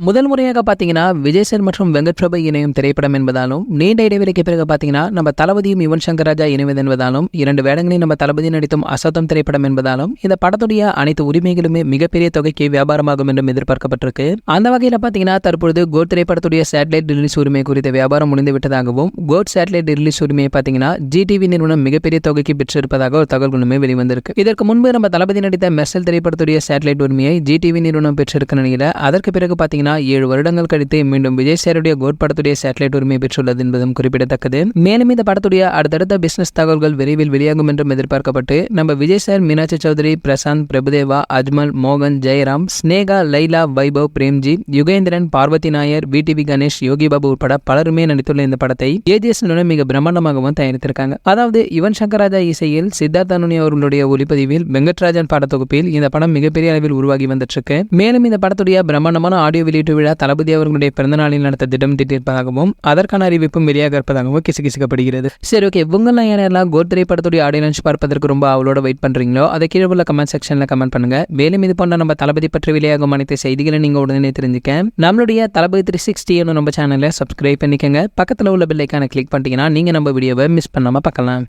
முதல் முறையாக பார்த்தீங்கன்னா விஜய் சார் மற்றும் வெங்கட் பிரபு இணையும் திரைப்படம் என்பதாலும் நீண்ட இடைவெளிக்கு பிறகு பார்த்தீங்கன்னா நம்ம தளபதியும் யுவன் சங்கர் ராஜா இணைவது என்பதாலும் 2 வேடங்களில் நம்ம தளபதி நடித்தும் அசத்தம் திரைப்படம் என்பதாலும் இந்த படத்துடைய அனைத்து உரிமைகளுமே மிகப்பெரிய தொகைக்கு வியாபாரமாகும் என்றும் எதிர்பார்க்கப்பட்டிருக்கு. அந்த வகையில் பார்த்தீங்கன்னா தற்பொழுது கோட் திரைப்படத்துடைய சேட்டலைட் ரிலீஸ் உரிமை குறித்த வியாபாரம் முடிந்து விட்டதாகவும் கோட் சேட்டலைட் ரிலீஸ் உரிமையை பார்த்தீங்கன்னா ஜிடிவி நிறுவனம் மிகப்பெரிய தொகைக்கு பெற்றிருப்பதாக ஒரு தகவல்களுமே வெளிவந்திருக்கு. இதற்கு முன்பு நம்ம தளபதி நடித்த மெர்சல் திரைப்படத்துடைய சேட்டலைட் உரிமையை ஜிடிவி நிறுவனம் பெற்றிருக்க நிலையில் அதற்கு பிறகு பார்த்தீங்கன்னா 7 வருடங்கள் கழித்து மீண்டும் விஜய் சாருடைய கோட் படத்துடைய சேட்டலைட் உரிமை பெற்றுள்ளது என்பதும் குறிப்பிடத்தக்கது. மேலும் இந்த படத்துடைய அடுத்தடுத்த பிசினஸ் தகவல்கள் விரைவில் வெளியாகும் என்றும் எதிர்பார்க்கப்பட்டு நம்ம விஜய் சார், மீனாட்சி சௌத்ரி, பிரசாந்த், பிரபுதேவா, அஜ்மல், மோகன், ஜெயராம், ஸ்னேகா, லைலா, வைபவ், பிரேம்ஜி, யுகேந்திரன், பார்வதி நாயர், விடிவி கணேஷ், யோகி பாபு உட்பட பலருமே நடித்துள்ள இந்த படத்தை ஏஜிஎஸ் நிறுவனம் மிக பிரம்மாண்டமாகவும் தயாரித்திருக்காங்க. அதாவது யுவன் சங்கர் ராஜா இசையில் சித்தார்த் அனுனி அவர்களுடைய ஒளிப்பதிவில் வெங்கட்ராஜன் படத்தொகுப்பில் இந்த படம் மிகப்பெரிய அளவில் உருவாகி வந்துட்டு இருக்கு. மேலும் இந்த படத்துடைய பிரம்மாண்டமான ஆடியோ வெளியீட்டு விழா தளபதி அவர்களுடைய பிறந்த நாளில் நடத்த திட்டம் தீட்டிருப்பதாகவும் அதற்கான அறிவிப்பும் வெளியாக இருப்பதாகவும் கிசுகிசுக்கப்படுகிறது. சரி, ஓகே, உங்களெல்லாம் யாரெல்லாம் கோட் திரைப்படத்துடைய ஆடியோ லான்ச் பார்ப்பதற்கு ரொம்ப அவளோட வெயிட் பண்றீங்களோ அதை கீழே உள்ள கமெண்ட் செக்ஷன்ல கமெண்ட் பண்ணுங்க. மேலும் இது போன்ற நம்ம தளபதி பற்றி வெளியாகும் அனைத்து செய்திகளை நீங்க உடனே தெரிஞ்சுக்க நம்மளுடைய தளபதி 360 நம்ம சேனலை சப்ஸ்கிரைப் பண்ணிக்கங்க. பக்கத்தில் உள்ள பெல் ஐகானை கிளிக் பண்ணிட்டீங்கன்னா நீங்க நம்ம வீடியோவை மிஸ் பண்ணாம பார்க்கலாம்.